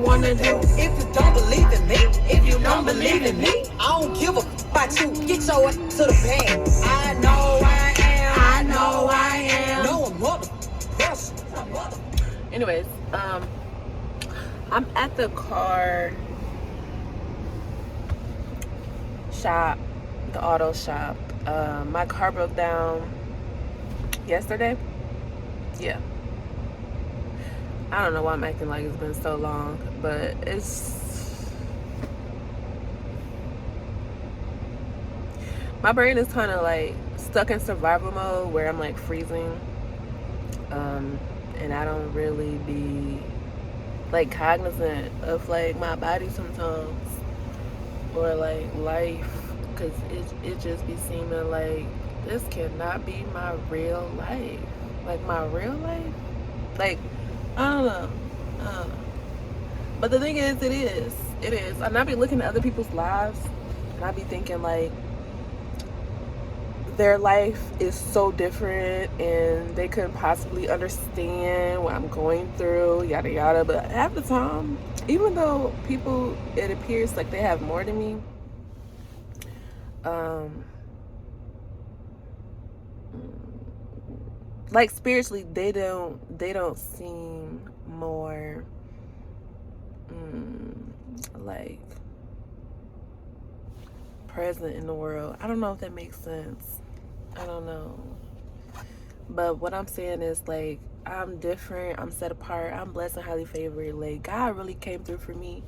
Wanna do if you don't believe in me, if you don't believe in me, I don't give a about you. Get your ass to the bag. I know I am. I know I am. No, I'm mother. Yes, I'm mother. Anyways, I'm at the car shop, the auto shop. My car broke down yesterday. Yeah. I don't know why I'm acting like it's been so long, but my brain is kind of like stuck in survival mode where I'm like freezing. And I don't really be like cognizant of like my body sometimes or like life, because it just be seeming like this cannot be my real life, like my real life. Like, I don't know. But the thing is, it is. And I be looking at other people's lives, and I be thinking like their life is so different, and they couldn't possibly understand what I'm going through, yada yada. But half the time, even though people, it appears like they have more than me, like spiritually, they don't seem more like present in the world. I don't know if that makes sense. I don't know. But what I'm saying is, like, I'm different, I'm set apart, I'm blessed and highly favored. Like, God really came through for me.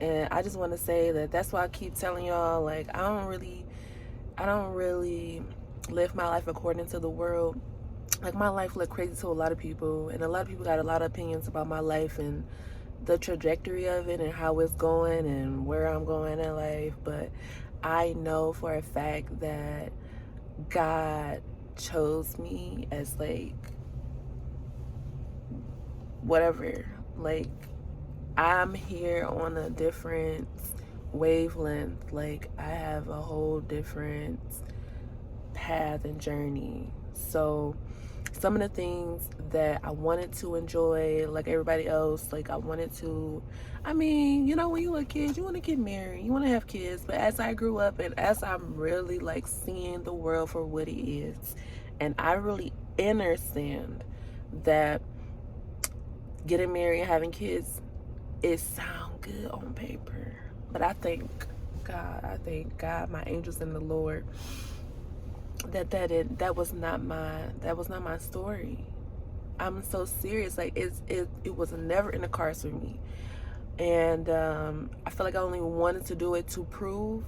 And I just want to say that that's why I keep telling y'all, like, I don't really live my life according to the world. Like, my life look crazy to a lot of people, and a lot of people got a lot of opinions about my life and the trajectory of it and how it's going and where I'm going in life. But I know for a fact that God chose me as, like, whatever. Like, I'm here on a different wavelength. Like, I have a whole different path and journey. So some of the things that I wanted to enjoy like everybody else, like I wanted to, I mean, you know, when you're a kid, you want to get married, you want to have kids. But as I grew up and as I'm really like seeing the world for what it is, and I really understand that getting married and having kids, it sounds good on paper. But I thank God, my angels and the Lord, that was not my story. I'm so serious. Like, it was never in the cards for me. And I feel like I only wanted to do it to prove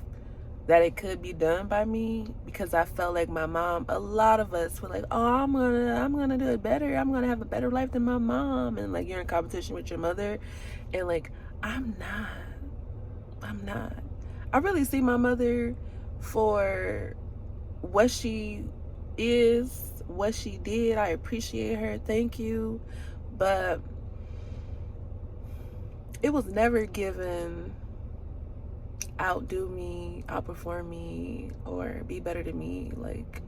that it could be done by me, because I felt like my mom, a lot of us were like, oh, I'm gonna do it better, I'm gonna have a better life than my mom. And like, you're in competition with your mother, and like, I'm not. I really see my mother for what she is, what she did. I appreciate her, thank you. But it was never given outdo me, outperform me, or be better than me. Like,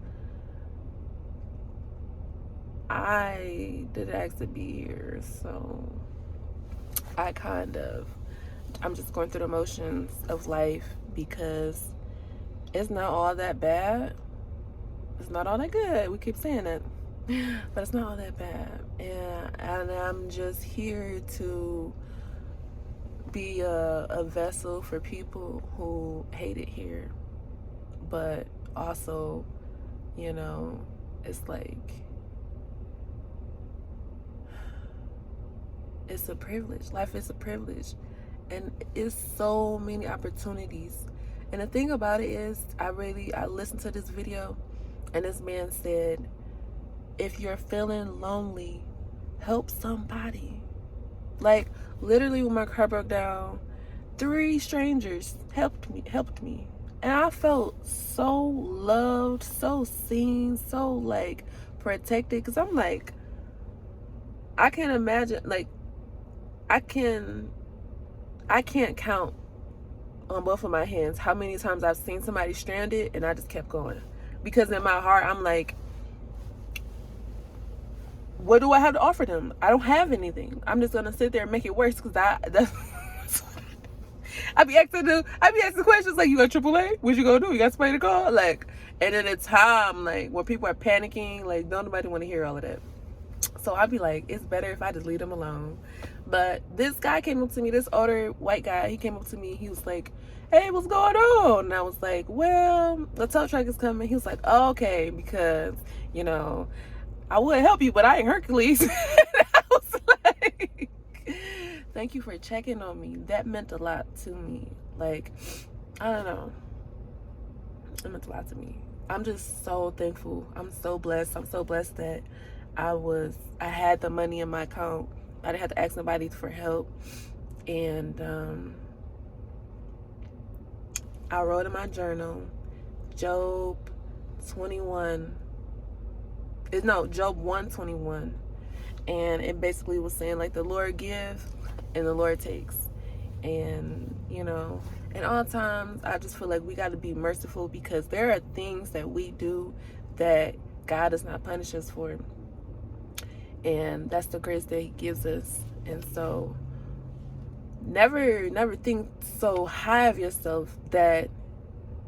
I didn't ask to be here, so I'm just going through the motions of life, because it's not all that bad. It's not all that good. We keep saying it, but it's not all that bad. And I'm just here to be a vessel for people who hate it here. But also, you know, it's like, it's a privilege. Life is a privilege. And it's so many opportunities. And the thing about it is, I listened to this video, and this man said, if you're feeling lonely, help somebody. Like, literally, when my car broke down, 3 strangers helped me. And I felt so loved, so seen, so like protected. Because I'm like, I can't imagine, like, I can't count on both of my hands how many times I've seen somebody stranded and I just kept going. Because in my heart, I'm like, what do I have to offer them? I don't have anything. I'm just gonna sit there and make it worse because I be asking questions like, you got AAA? What you gonna do? You got somebody to call? Like, and at a time, like, when people are panicking, like, don't nobody want to hear all of that. So I'd be like, it's better if I just leave them alone. But this guy came up to me, this older white guy, he came up to me, he was like, hey, what's going on? And I was like, well, the tow truck is coming. He was like, oh, okay, because, you know, I would help you, but I ain't Hercules. I was like, thank you for checking on me. That meant a lot to me. Like, I don't know. It meant a lot to me. I'm just so thankful. I'm so blessed. I'm so blessed that I had the money in my account. I didn't have to ask nobody for help. And I wrote in my journal, Job 1:21. And it basically was saying, like, the Lord give and the Lord takes. And, you know, at all times, I just feel like we got to be merciful, because there are things that we do that God does not punish us for. And that's the grace that he gives us. And so never think so high of yourself that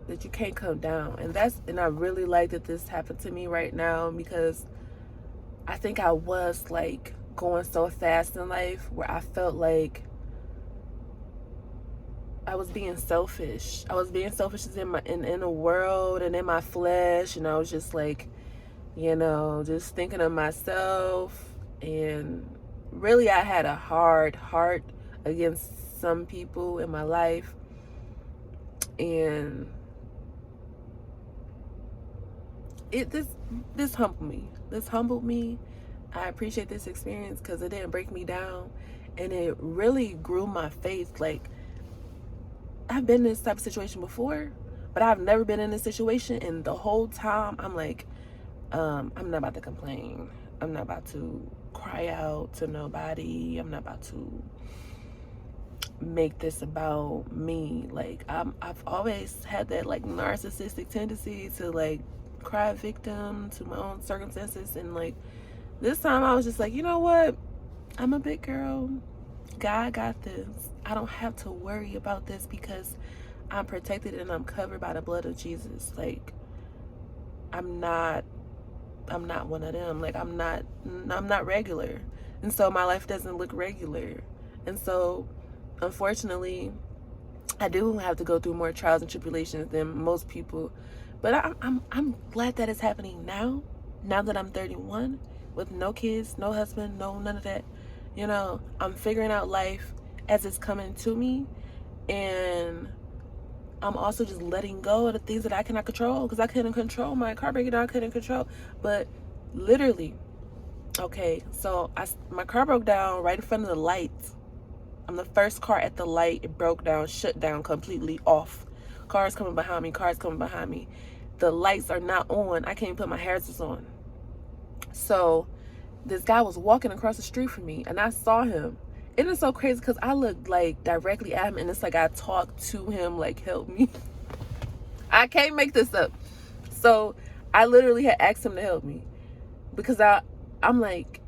you can't come down. And I really like that this happened to me right now, because I think I was like going so fast in life where I felt like I was being selfish. I was being selfish in the world and in my flesh, and I was just like, you know, just thinking of myself. And really, I had a hard heart against some people in my life, and this humbled me. I appreciate this experience because it didn't break me down, and it really grew my faith. Like, I've been in this type of situation before, but I've never been in this situation, and the whole time I'm like, I'm not about to complain. I'm not about to cry out to nobody. I'm not about to make this about me. Like, I've always had that like narcissistic tendency to like cry victim to my own circumstances, and like this time I was just like, you know what? I'm a big girl. God got this. I don't have to worry about this because I'm protected and I'm covered by the blood of Jesus. Like, I'm not one of them. Like, I'm not regular. And so my life doesn't look regular. And so, unfortunately, I do have to go through more trials and tribulations than most people. But I'm glad that it's happening now that I'm 31, with no kids, no husband, no none of that. You know, I'm figuring out life as it's coming to me, and I'm also just letting go of the things that I cannot control, because I couldn't control my car breaking down. I couldn't control, but literally, okay, so my car broke down right in front of the lights. I'm the first car at the light. It broke down, shut down completely off. Cars coming behind me. The lights are not on. I can't even put my hazards on. So this guy was walking across the street from me, and I saw him. It is so crazy because I looked like directly at him, and it's like I talked to him like, help me. I can't make this up. So I literally had asked him to help me, because I'm like,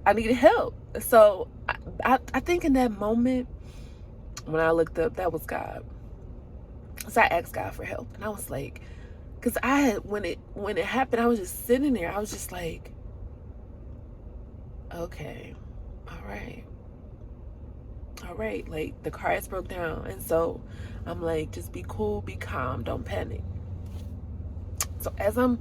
I needed help. So I think in that moment when I looked up, that was God. So I asked God for help, and I was like, because when it happened, I was just sitting there. I was just like, okay, all right, like the car has broke down. And so I'm like, just be cool, be calm, don't panic. So as I'm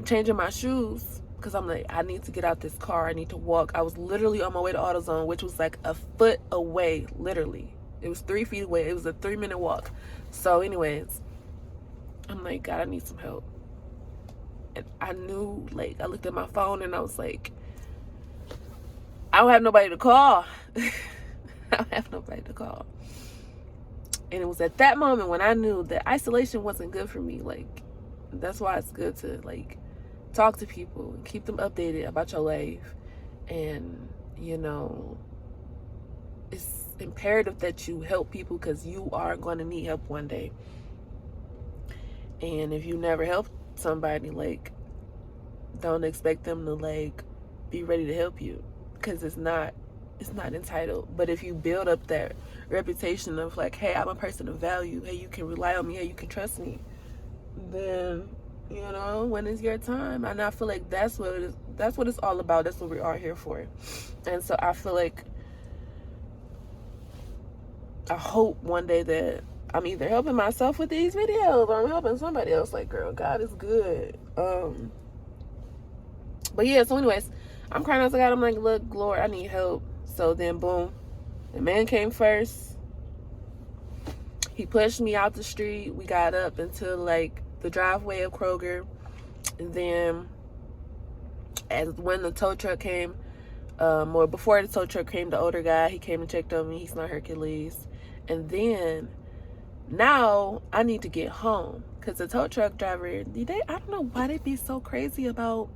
changing my shoes, because I'm like, I need to get out this car, I need to walk. I was literally on my way to AutoZone, which was like a foot away, literally. It was 3 feet away. It was a 3-minute walk. So anyways, I'm like, God, I need some help. And I knew, like, I looked at my phone and I was like, I don't have nobody to call. I don't have nobody to call. And it was at that moment when I knew that isolation wasn't good for me. Like, that's why it's good to, like, talk to people and keep them updated about your life. And, you know, it's imperative that you help people, because you are going to need help one day. And if you never help somebody, like, don't expect them to like be ready to help you, because it's not entitled. But if you build up that reputation of like, hey, I'm a person of value, hey, you can rely on me, hey, you can trust me, then you know, when it's your time. And I feel like that's what it's all about. That's what we are here for. And so I feel like, I hope one day that I'm either helping myself with these videos or I'm helping somebody else. Like, girl, God is good. But yeah, so anyways, I'm crying out to God. I'm like, look, Lord, I need help. So then boom, the man came first. He pushed me out the street. We got up into like the driveway of Kroger. And then when the tow truck came, or before the tow truck came, the older guy, he came and checked on me. He's not Hercules. And then now I need to get home, because the tow truck driver, I don't know why they be so crazy about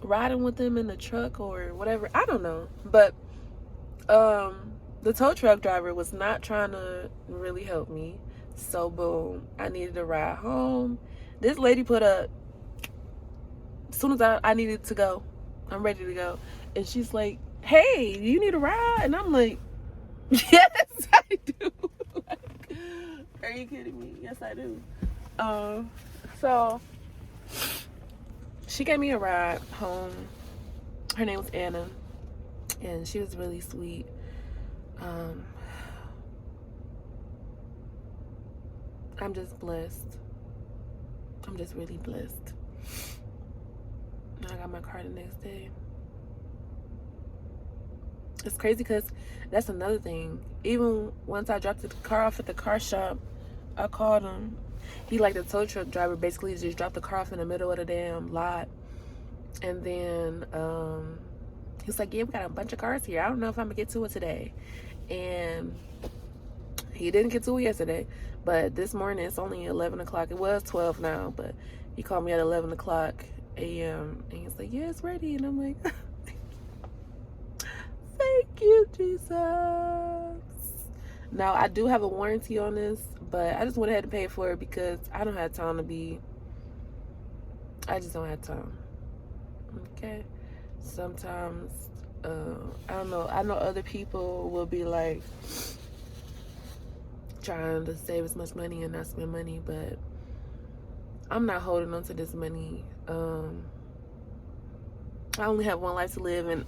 riding with them in the truck or whatever. I don't know. But the tow truck driver was not trying to really help me. So boom, I needed to ride home. This lady put up, as soon as I needed to go, I'm ready to go, and she's like, hey, do you need a ride? And I'm like, yes, I do. Like, are you kidding me? Yes, I do. So she gave me a ride home. Her name was Anna, and she was really sweet. I'm just blessed. I'm just really blessed. I got my car the next day. It's crazy because that's another thing. Even once I dropped the car off at the car shop, I called him. He, like the tow truck driver, basically just dropped the car off in the middle of the damn lot. And then he's like, yeah, we got a bunch of cars here. I don't know if I'm gonna get to it today. And he didn't get to it yesterday. But this morning, it's only 11 o'clock. It was 12 now, but he called me at 11 o'clock a.m. And he's like, yeah, it's ready. And I'm like, thank you, Jesus. Now, I do have a warranty on this, but I just went ahead and paid for it because I don't have time to be, I just don't have time. Okay? Sometimes, I don't know. I know other people will be like trying to save as much money and not spend money, but I'm not holding on to this money. I only have one life to live, and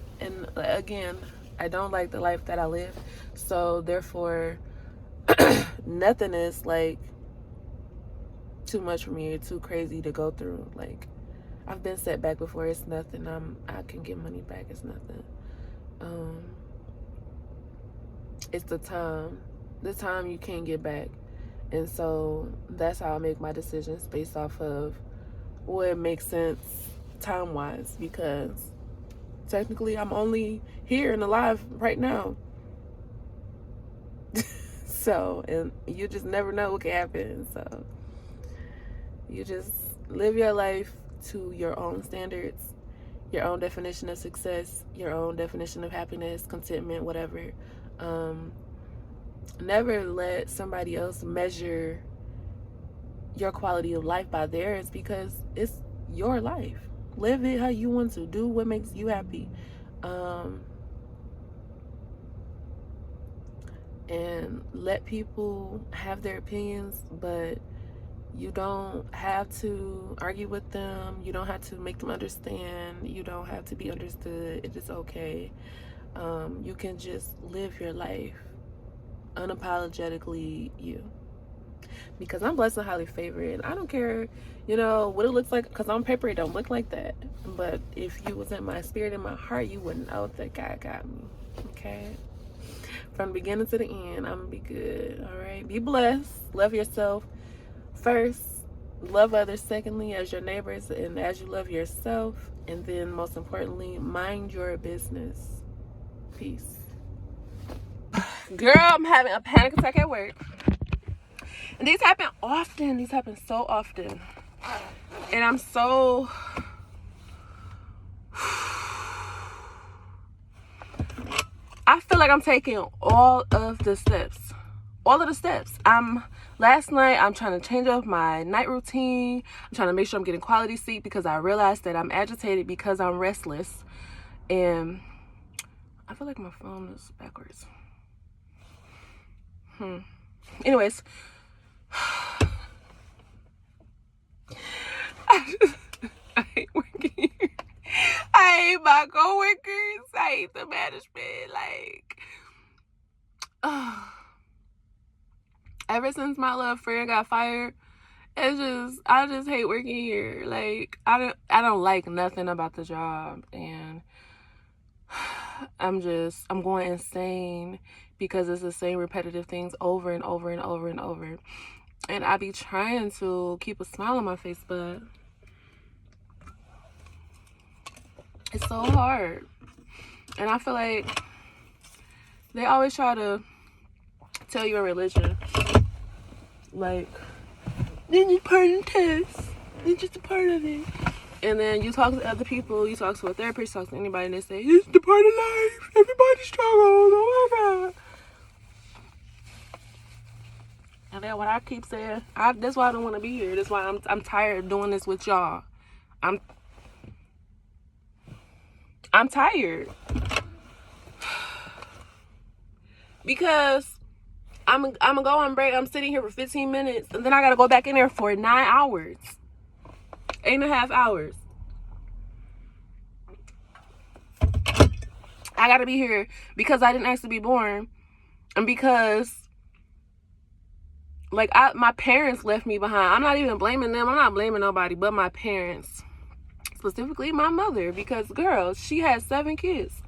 again, I don't like the life that I live, so therefore nothing is like too much for me or too crazy to go through. Like, I've been set back before. It's nothing. I can get money back. It's nothing. It's the time you can't get back. And so that's how I make my decisions, based off of what makes sense time-wise, because technically I'm only here and alive right now. So, and you just never know what can happen. So you just live your life to your own standards, your own definition of success, your own definition of happiness, contentment, whatever. Never let somebody else measure your quality of life by theirs, because it's your life. Live it how you want to. Do what makes you happy. And let people have their opinions, but you don't have to argue with them. You don't have to make them understand. You don't have to be understood. It is okay. You can just live your life unapologetically you. Because I'm blessed and highly favored, and I don't care, you know, what it looks like, because on paper it don't look like that. But if you was in my spirit and my heart, you would know that God got me. Okay? From the beginning to the end, I'm gonna be good. All right? Be blessed. Love yourself first. Love others secondly, as your neighbors and as you love yourself. And then most importantly, mind your business. Peace. Girl, I'm having a panic attack at work. And these happen often. These happen so often. And I'm so... I feel like I'm taking all of the steps. all of the steps. Last night I'm trying to change up my night routine. I'm trying to make sure I'm getting quality sleep because I realized that I'm agitated because I'm restless. And I feel like my phone is backwards. Anyways, I hate working here. I hate my coworkers. I hate the management. Like, ever since my little friend got fired, I just hate working here. Like, I don't like nothing about the job, and I'm going insane because it's the same repetitive things over and over and over and over. And I be trying to keep a smile on my face, but it's so hard. And I feel like they always try to tell you a religion. Like, this is part of the test. It's just a part of it. And then you talk to other people, you talk to a therapist, talk to anybody, and they say, it's the part of life. Everybody struggles. Oh my God. And then what I keep saying, that's why I don't want to be here. That's why I'm tired of doing this with y'all. I'm tired. Because I'm gonna go on break. I'm sitting here for 15 minutes, and then I gotta go back in there for 9 hours. 8.5 hours. I gotta be here because I didn't ask to be born. And because, like, my parents left me behind. I'm not even blaming them. I'm not blaming nobody but my parents. Specifically my mother. Because, girl, she had 7 kids.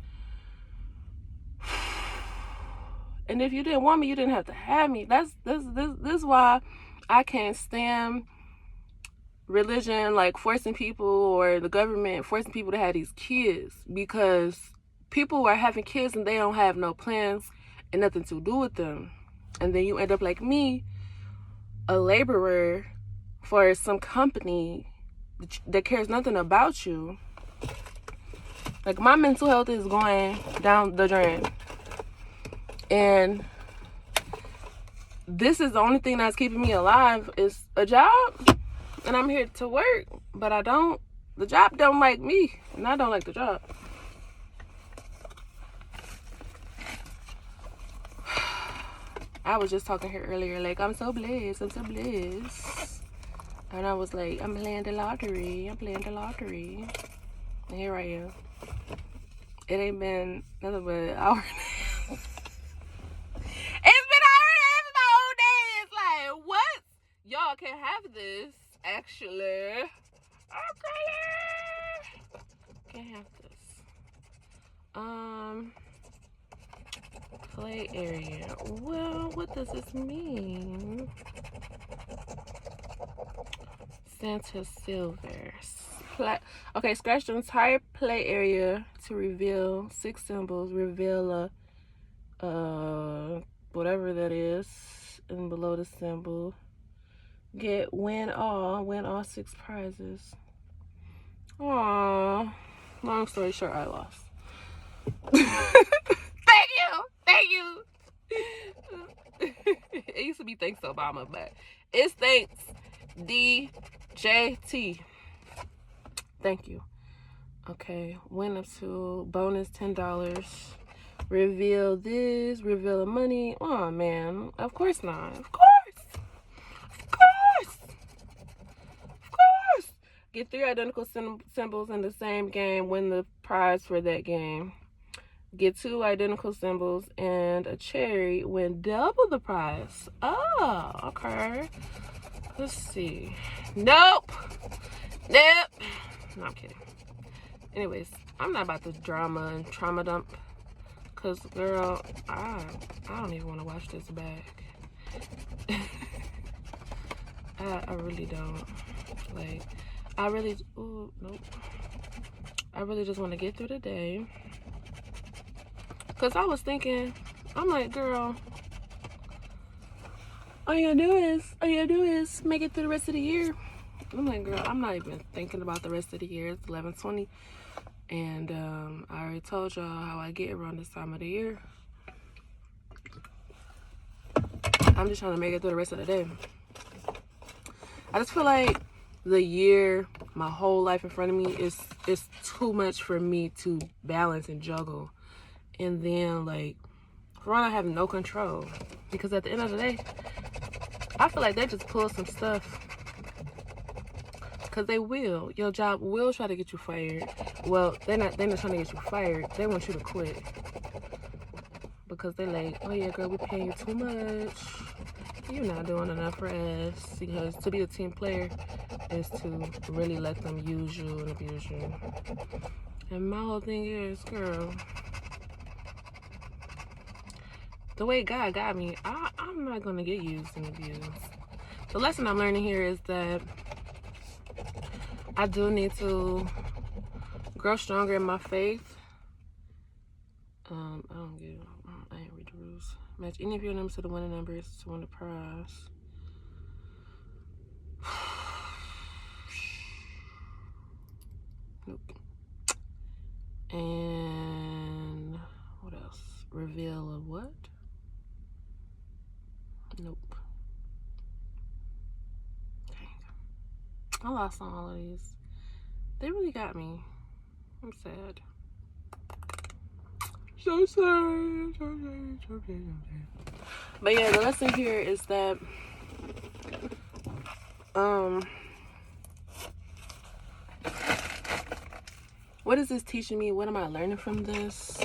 And if you didn't want me, you didn't have to have me. This is why I can't stand religion, like forcing people, or the government forcing people to have these kids. Because people are having kids and they don't have no plans and nothing to do with them. And then you end up like me, a laborer for some company that cares nothing about you. Like, my mental health is going down the drain. And this is the only thing that's keeping me alive is a job. And I'm here to work, but the job don't like me, and I don't like the job. I was just talking here earlier, like, I'm so blessed. And I was like, I'm playing the lottery. And here I am. It ain't been nothing but an hour and a half. It's been an hour and a half of my whole day. It's like, what? Y'all can have this, actually. Okay. Can't have this. Play area. Well, what does this mean? Santa Silver. Okay, scratch the entire play area to reveal 6 symbols. Reveal a whatever that is, and below the symbol. Win all 6 prizes. Aww. Long story short, I lost. Thank you. It used to be thanks Obama, but it's thanks DJT. Thank you. Okay, win up to bonus $10. Reveal this, reveal the money. Oh man, of course not. Of course. Get 3 identical symbols in the same game, win the prize for that game. Get 2 identical symbols and a cherry, win double the prize. Oh, okay. Let's see. Nope. No, I'm kidding. Anyways, I'm not about to drama and trauma dump. Cause girl, I don't even want to watch this back. I really don't. Like, nope. I really just want to get through the day. Cause I was thinking, I'm like, girl, all you gotta do is make it through the rest of the year. I'm like, girl, I'm not even thinking about the rest of the year. It's 11/20. And I already told y'all how I get around this time of the year. I'm just trying to make it through the rest of the day. I just feel like the year, my whole life in front of me is too much for me to balance and juggle. And then, like, for one, I have no control. Because at the end of the day, I feel like they just pull some stuff. Because they will. Your job will try to get you fired. Well, they're not trying to get you fired. They want you to quit. Because they're like, oh yeah, girl, we're paying you too much. You're not doing enough for us. Because to be a team player is to really let them use you and abuse you. And my whole thing is, girl, the way God got me, I'm not going to get used and abused. The lesson I'm learning here is that I do need to grow stronger in my faith. I ain't read the rules. Match any of your numbers to the winning numbers to win the prize. Nope. And what else? Reveal a what? Nope. Dang. I lost on all of these. They really got me. I'm sad. So sad. But yeah, the lesson here is that what is this teaching me? What am I learning from this?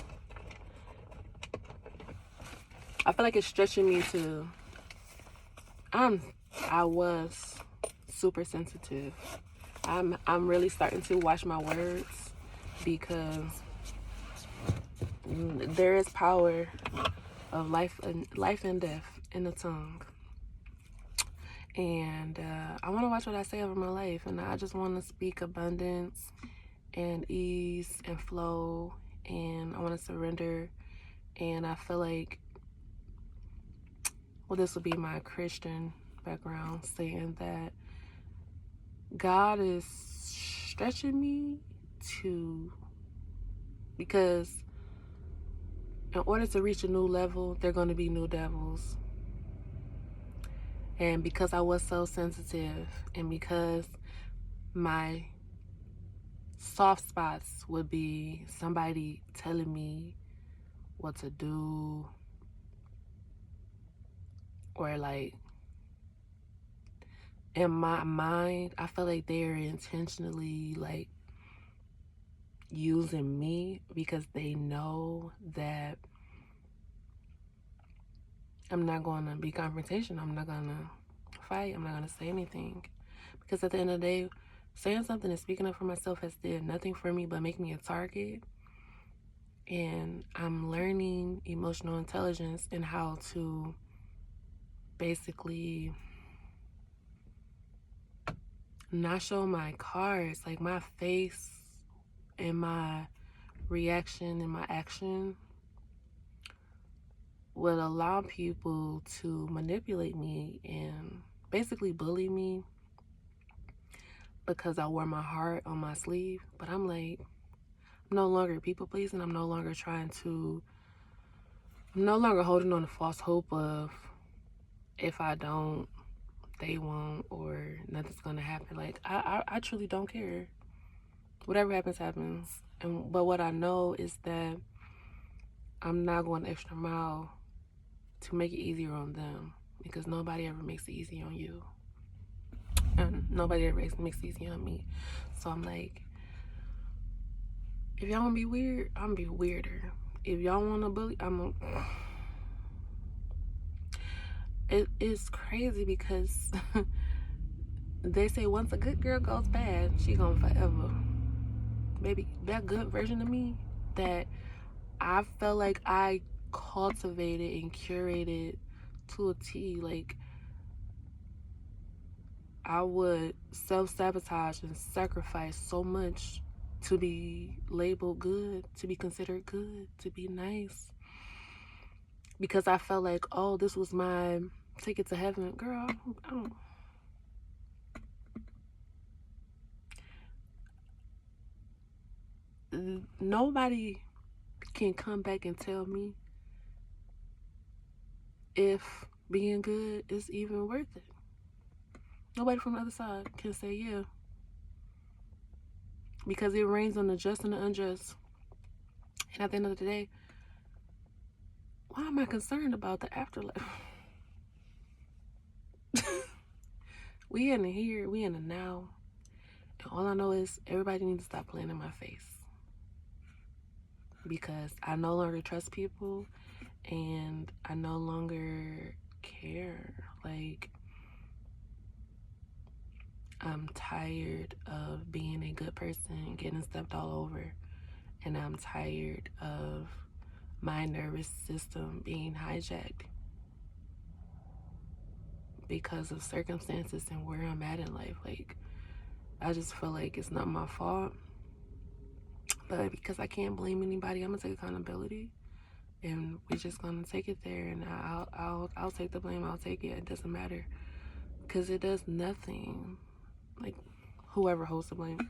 I feel like it's stretching me to I was super sensitive. I'm really starting to watch my words because there is power of life and death in the tongue. And I want to watch what I say over my life, and I just want to speak abundance and ease and flow, and I want to surrender. And I feel like, well, this will be my Christian background, saying that God is stretching me because in order to reach a new level, there are going to be new devils. And because I was so sensitive, and because my soft spots would be somebody telling me what to do, or like in my mind, I feel like they're intentionally like using me because they know that I'm not going to be confrontational. I'm not going to fight. I'm not going to say anything. Because at the end of the day, saying something and speaking up for myself has did nothing for me but make me a target. And I'm learning emotional intelligence and how to basically not show my cards, like my face and my reaction and my action would allow people to manipulate me and basically bully me because I wore my heart on my sleeve. But I'm like, I'm no longer people pleasing. I'm no longer holding on to false hope of if I don't, they won't, or nothing's gonna happen. Like I truly don't care. Whatever happens, happens. But what I know is that I'm not going the extra mile to make it easier on them, because nobody ever makes it easy on you, and nobody ever makes it easy on me. So I'm like, if y'all wanna be weird, I'm gonna be weirder. If y'all wanna bully, it is crazy because they say once a good girl goes bad, she gonna forever. Baby, that good version of me that I felt like I cultivated and curated to a T. Like, I would self-sabotage and sacrifice so much to be labeled good, to be considered good, to be nice, because I felt like, oh, this was my ticket to heaven. Girl, I don't. Nobody can come back and tell me if being good is even worth it. Nobody from the other side can say yeah. Because it rains on the just and the unjust. And at the end of the day, why am I concerned about the afterlife? We in the here, we in the now. And all I know is everybody needs to stop playing in my face. Because I no longer trust people and I no longer care. Like, I'm tired of being a good person, getting stepped all over. And I'm tired of my nervous system being hijacked because of circumstances and where I'm at in life. Like, I just feel like it's not my fault. But because I can't blame anybody, I'm gonna take accountability. And we're just gonna take it there, and I'll take the blame, I'll take it. It doesn't matter. Because it does nothing. Like, whoever holds the blame.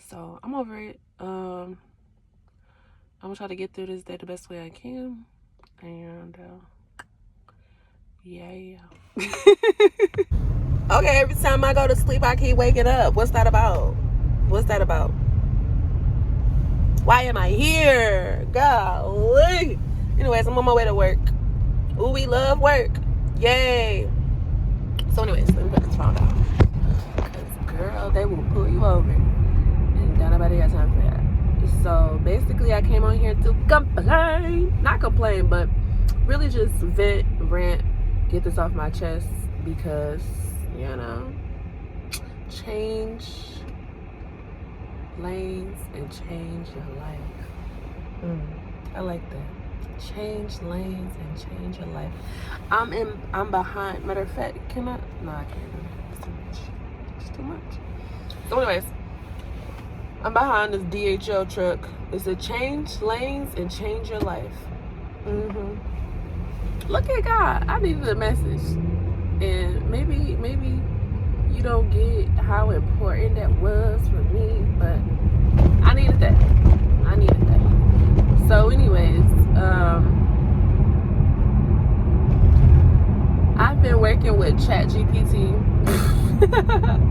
So I'm over it. I'm gonna try to get through this day the best way I can. And yeah. Okay, every time I go to sleep, I keep waking up. What's that about? What's that about? Why am I here? Golly. Anyways, I'm on my way to work. Ooh, we love work. Yay. So anyways, let me put this phone down. Because, girl, they will pull you over. And don't nobody got time for that. So basically, I came on here to complain. Not complain, but really just vent, rant, get this off my chest. Because, you know, change lanes and change your life. I like that. Change lanes and change your life. I'm behind. Matter of fact, can I? No, I can't. It's too much. It's too much. So anyways, I'm behind this DHL truck. It said change lanes and change your life. Look at God. I needed a message. And maybe you don't get how important that was for me, but I needed that. So anyways, I've been working with ChatGPT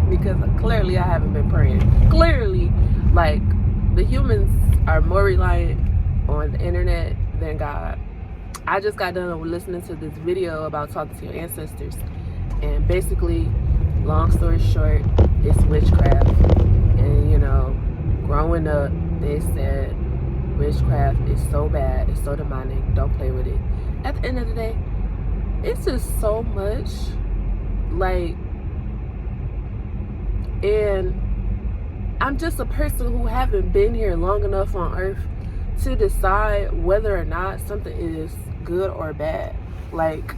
because clearly I haven't been praying. Clearly, like, the humans are more reliant on the internet than God. I just got done listening to this video about talking to your ancestors, and basically, long story short, it's witchcraft. And you know, growing up, they said witchcraft is so bad, it's so demonic, don't play with it. At the end of the day, it's just so much, like, and I'm just a person who haven't been here long enough on earth to decide whether or not something is good or bad. Like,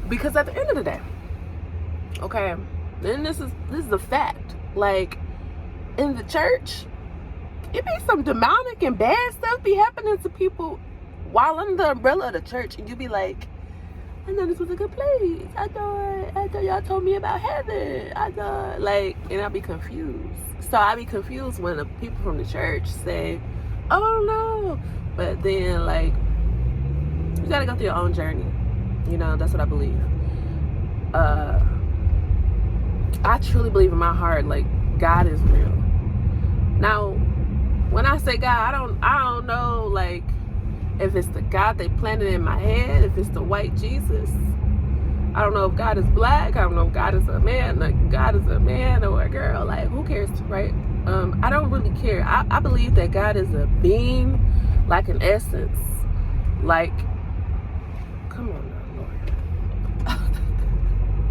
because at the end of the day, okay, and this is a fact, like, in the church, it be some demonic and bad stuff be happening to people while under the umbrella of the church, and you be like, I know this was a good place. I thought y'all told me about heaven. I thought, like, and I be confused. So I be confused when the people from the church say, oh no, but then, like, you gotta go through your own journey. You know, that's what I believe. I truly believe in my heart, like, God is real. Now, when I say God, I don't know, like, if it's the God they planted in my head, if it's the white Jesus. I don't know if God is black. I don't know if God is a man, like, God is a man or a girl. Like, who cares, right? I don't really care. I believe that God is a being, like an essence. Like, come on now, Lord.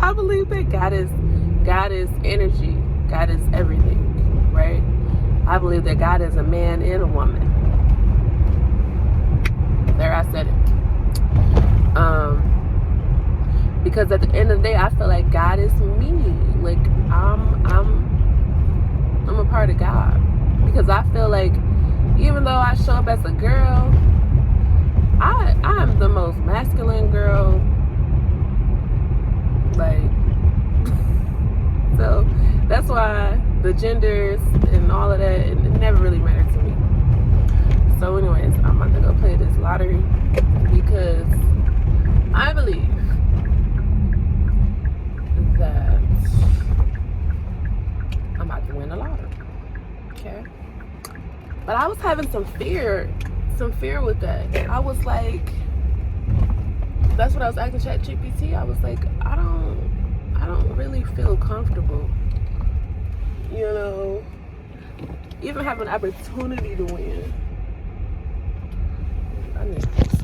I believe that God is energy. God is everything, right? I believe that God is a man and a woman. There, I said it. Because at the end of the day, I feel like God is me. Like, I'm a part of God. Because I feel like, even though I show up as a girl, I'm the most masculine girl. Like, so that's why the genders and all of that, it never really mattered to me. So anyways, I'm about to go play this lottery because I believe that I'm about to win the lottery. Okay. But I was having some fear with that. I was like, that's what I was asking ChatGPT. I was like, I don't really feel comfortable, you know, even have an opportunity to win. I need this.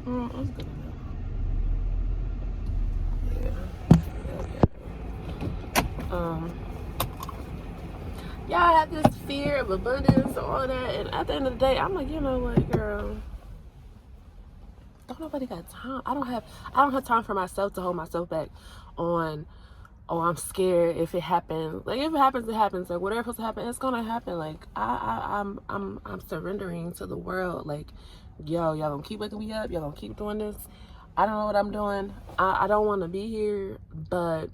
Oh, I was good enough. Yeah, I had this fear of abundance and all that, and at the end of the day, I'm like, you know what, girl, don't nobody got time. I don't have time for myself to hold myself back on, oh, I'm scared if it happens. Like, if it happens, it happens. Like, whatever's supposed to happen, it's gonna happen. Like, I'm surrendering to the world. Like, yo, y'all gonna keep waking me up, y'all gonna keep doing this. I don't know what I'm doing. I don't want to be here, but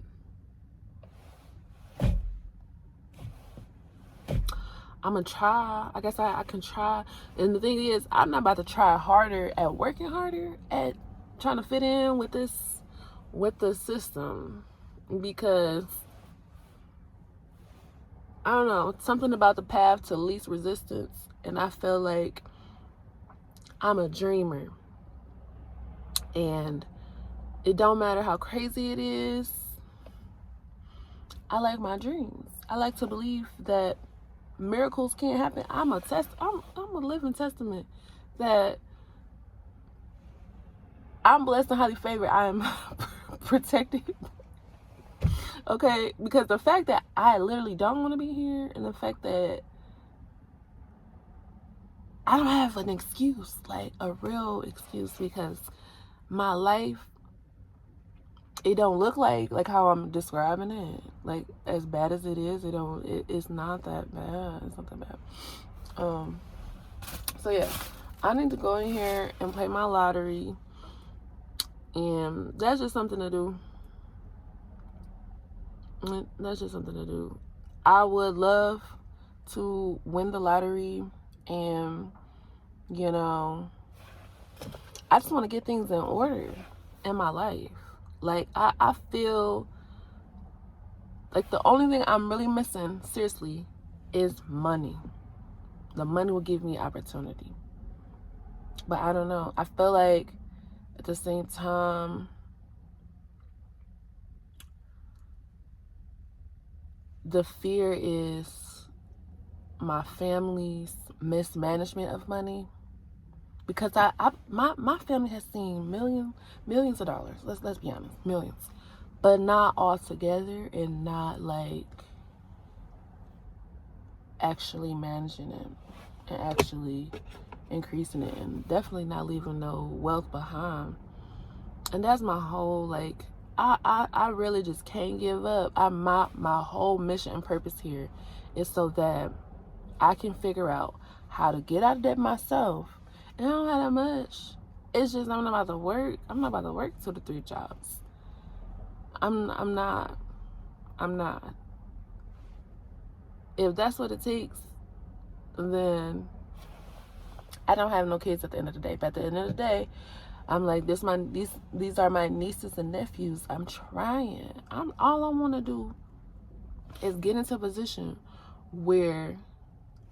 I'm gonna try. I guess I can try. And the thing is, I'm not about to try harder at working harder at trying to fit in with the system, because I don't know, something about the path to least resistance, and I feel like I'm a dreamer, and it don't matter how crazy it is. I like my dreams. I like to believe that miracles can't happen. I'm a living testament that I'm blessed and highly favored. I am protected. Okay, because the fact that I literally don't want to be here, and the fact that I don't have an excuse, like a real excuse, because my life, it don't look like how I'm describing it. Like, as bad as it is, it's not that bad. It's not that bad. So yeah, I need to go in here and play my lottery, and that's just something to do. That's just something to do. I would love to win the lottery, and you know, I just want to get things in order in my life. Like, I feel like the only thing I'm really missing, seriously, is money. The money will give me opportunity. But I don't know. I feel like at the same time, the fear is my family's mismanagement of money. Because my family has seen millions of dollars. Let's be honest, millions, but not all together, and not like actually managing it and actually increasing it, and definitely not leaving no wealth behind. And that's my whole, like, I really just can't give up. My whole mission and purpose here is so that I can figure out how to get out of debt myself. And I don't have that much. It's just I'm not about to work 2 to 3 jobs. I'm not. If that's what it takes, then I don't have no kids at the end of the day. But at the end of the day, I'm like, these are my nieces and nephews. I'm trying. All I want to do is get into a position where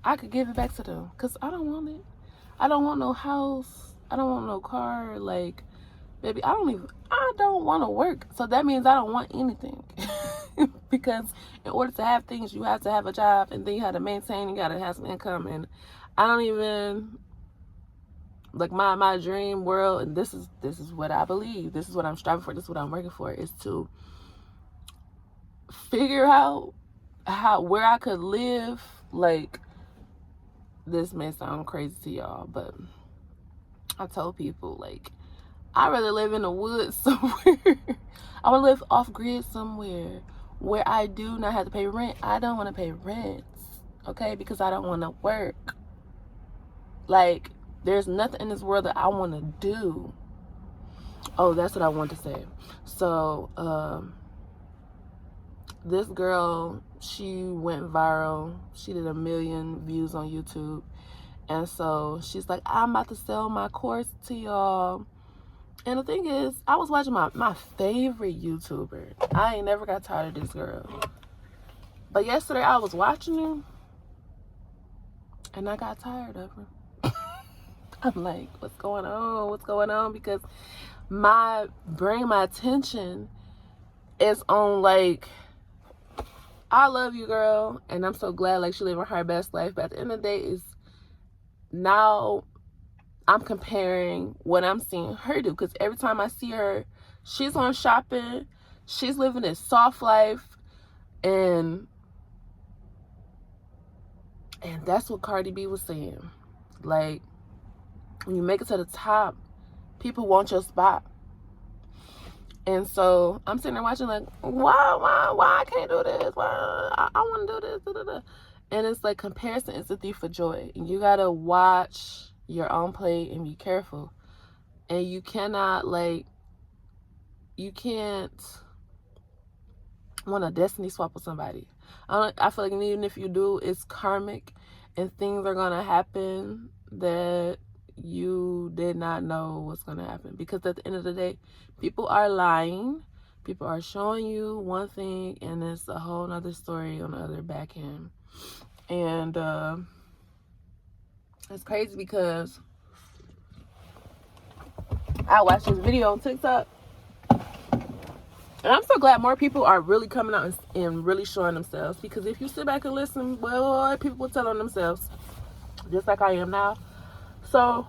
I could give it back to them, because I don't want it. I don't want no house. I don't want no car. Like, baby, I don't want to work. So that means I don't want anything. Because in order to have things, you have to have a job, and then you have to maintain, you got to have some income. And I don't even, like, my dream world, and this is what I believe. This is what I'm striving for. This is what I'm working for, is to figure out where I could live. Like, this may sound crazy to y'all, but I told people, like, I'd rather live in the woods somewhere. I want to live off grid somewhere where I do not have to pay rent. I don't want to pay rent, okay? Because I don't want to work. Like, there's nothing in this world that I want to do. Oh, that's what I want to say. So, this girl, she went viral. She did 1 million views on YouTube. And so she's like, I'm about to sell my course to y'all. And the thing is, I was watching my favorite YouTuber. I ain't never got tired of this girl. But yesterday I was watching her and I got tired of her. I'm like, what's going on? What's going on? Because my attention is on, like, I love you, girl, and I'm so glad, like, she living her best life. But at the end of the day, is now I'm comparing what I'm seeing her do, because every time I see her, she's on shopping, she's living this soft life, and that's what Cardi B was saying. Like, when you make it to the top, people want your spot. And so I'm sitting there watching, like, why I can't do this? Why I want to do this? Da, da, da. And it's like, comparison is a thief of joy. And you gotta watch your own play and be careful. And you cannot, like, you can't want a destiny swap with somebody. I feel like even if you do, it's karmic, and things are gonna happen that you did not know what's gonna happen. Because at the end of the day, people are lying. People are showing you one thing, and it's a whole nother story on the other back end. And it's crazy because I watched this video on TikTok, and I'm so glad more people are really coming out and really showing themselves. Because if you sit back and listen, well, people will tell on themselves, just like I am now. So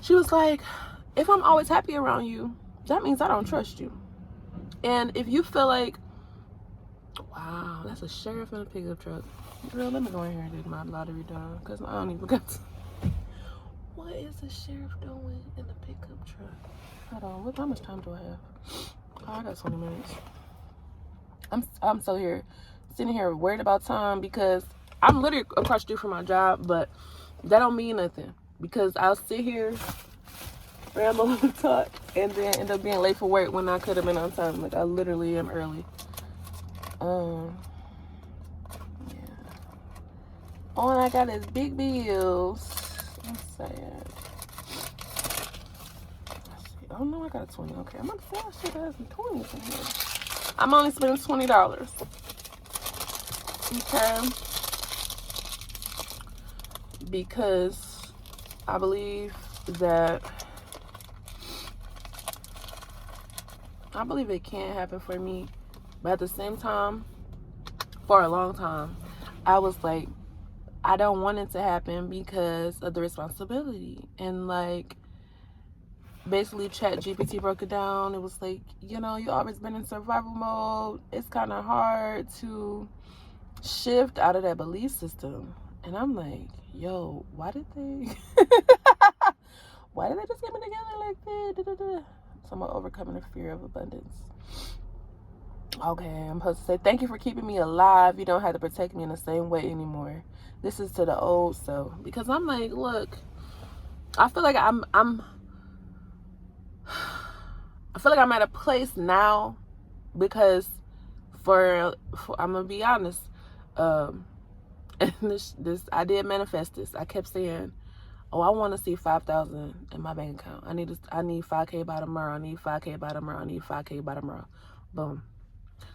she was like, if I'm always happy around you, that means I don't trust you. And if you feel like, wow, that's a sheriff in a pickup truck. Girl, let me go in here and get my lottery done, because I don't even got to. What is the sheriff doing in the pickup truck? Hold on, how much time do I have? Oh, I got 20 minutes. I'm so here, sitting here worried about time, because I'm literally across the street from my job, but that don't mean nothing, because I'll sit here, ramble and talk, and then end up being late for work when I could have been on time. Like, I literally am early. Yeah. All I got is big bills. I'm sad. Let's see. Oh no, I got a 20. Okay, I'm gonna say I should have some 20s in here. I'm only spending $20. Okay. Because I believe it can happen for me. But at the same time, for a long time, I was like, I don't want it to happen because of the responsibility. And like, basically ChatGPT broke it down. It was like, you know, you always been in survival mode. It's kind of hard to shift out of that belief system. And I'm like, yo, why did they just get me together like that? Da, da, da. So I'm overcoming the fear of abundance. Okay, I'm supposed to say, thank you for keeping me alive. You don't have to protect me in the same way anymore. This is to the old self. Because I'm like, look, I feel like I'm at a place now, because for I'm gonna be honest, and this I did manifest this. I kept saying, oh, I want to see 5,000 in my bank account. I need 5K by tomorrow. I need 5K by tomorrow. I need 5K by tomorrow. Boom.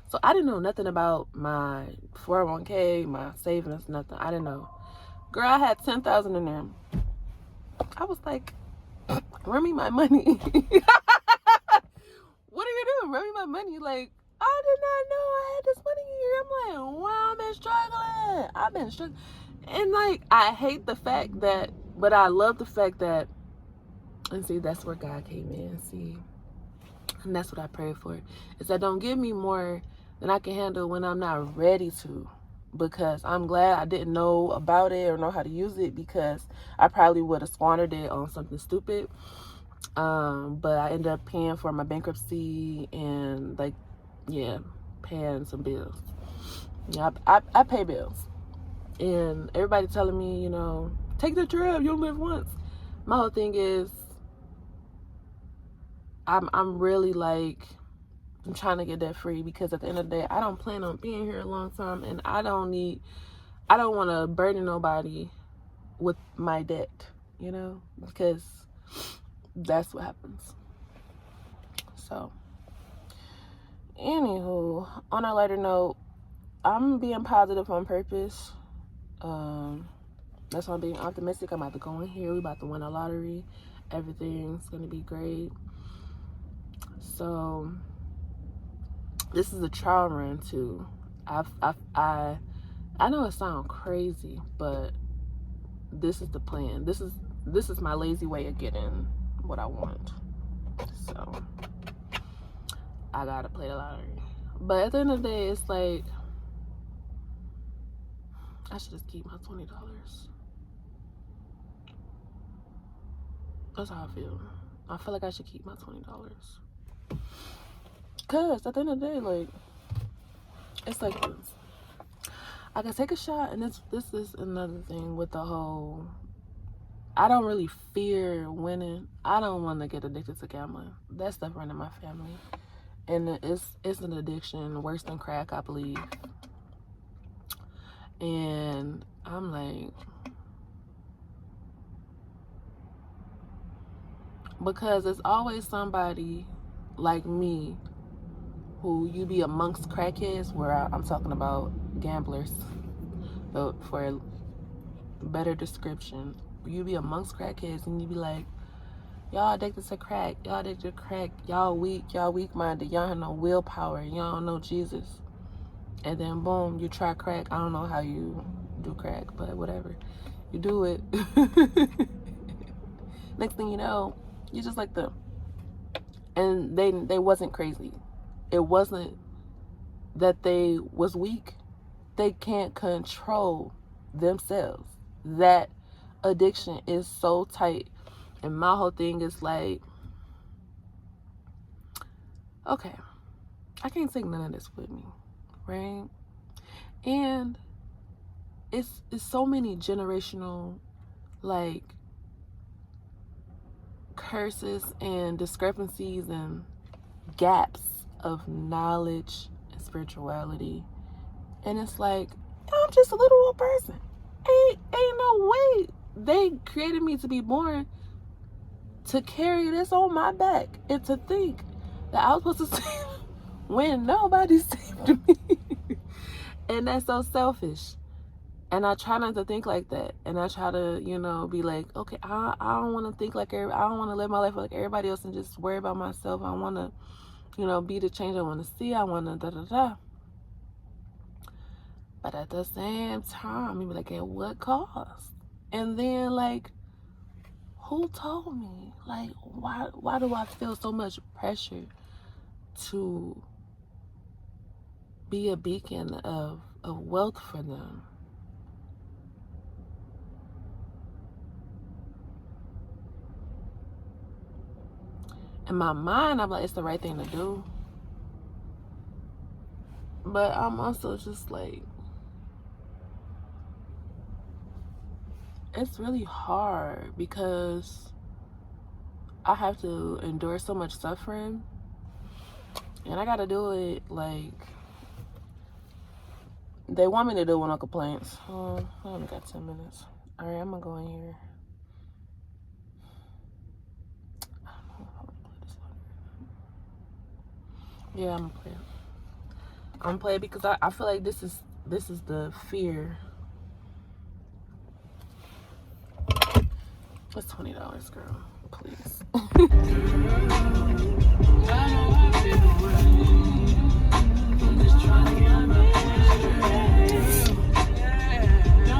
So I didn't know nothing about my 401k, my savings, nothing. I didn't know. Girl, I had 10,000 in there. I was like, run me my money. What are you doing? Run me my money. Like, I did not know I had this money here. I'm like, wow, I've been struggling. And like, I hate the fact that, but I love the fact that, and see, that's where God came in. See, and that's what I pray for, is that don't give me more than I can handle when I'm not ready to. Because I'm glad I didn't know about it or know how to use it, because I probably would have squandered it on something stupid. But I ended up paying for my bankruptcy and, like, yeah, paying some bills. Yeah, I pay bills. And everybody telling me, you know, take the trip, you'll live once. My whole thing is, I'm really like, I'm trying to get debt free, because at the end of the day, I don't plan on being here a long time, and I don't want to burden nobody with my debt, you know, because that's what happens. So, anywho, on a lighter note, I'm being positive on purpose. That's why I'm being optimistic. I'm about to go in here. We about to win a lottery. Everything's gonna be great. So, this is a trial run too. I know it sounds crazy, but this is the plan. This is my lazy way of getting what I want. So I gotta play the lottery. But at the end of the day, it's like I should just keep my $20. That's how I feel. I feel like I should keep my $20. Cause at the end of the day, like, it's like this. I can take a shot, and this is another thing with the whole, I don't really fear winning. I don't want to get addicted to gambling. That stuff running in my family. And it's an addiction worse than crack, I believe. And I'm like, because there's always somebody like me who you be amongst crackheads, where I'm talking about gamblers, but for a better description, you be amongst crackheads and you be like, y'all addicted to crack, y'all weak-minded, y'all have no willpower, y'all don't know Jesus. And then boom, you try crack. I don't know how you do crack, but whatever, you do it. Next thing you know, you just like them. And they wasn't crazy. It wasn't that they was weak. They can't control themselves. That addiction is so tight. And my whole thing is like, okay, I can't take none of this with me, right? And it's so many generational, like, curses and discrepancies and gaps of knowledge and spirituality. And it's like, I'm just a little old person. Ain't no way they created me to be born to carry this on my back and to think that I was supposed to save when nobody saved me. And that's so selfish. And I try not to think like that. And I try to, be like, okay, I don't want to think like I don't want to live my life like everybody else and just worry about myself. I want to, be the change I want to see. I want to da-da-da. But at the same time, you be like, at what cost? And then, like, who told me? Like, why do I feel so much pressure to be a beacon of wealth for them? In my mind, I'm like, it's the right thing to do. But I'm also just like, it's really hard because I have to endure so much suffering. And I got to do it like they want me to do with no complaints. I only got 10 minutes. All right, I'm going to go in here. Yeah, I'm gonna play it. I'm gonna play it because I feel like this is the fear. It's $20, girl. Please. Don't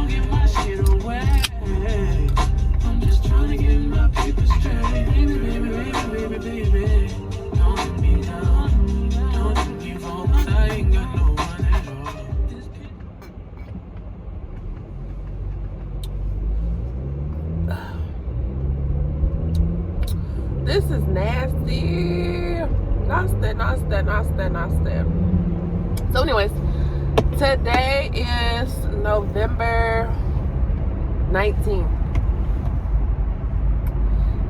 get my shit away. I'm just trying to get my paper straight. Baby. Don't let me down. I ain't got no one at all. This is nasty. Nasty. So anyways, today is November 19th.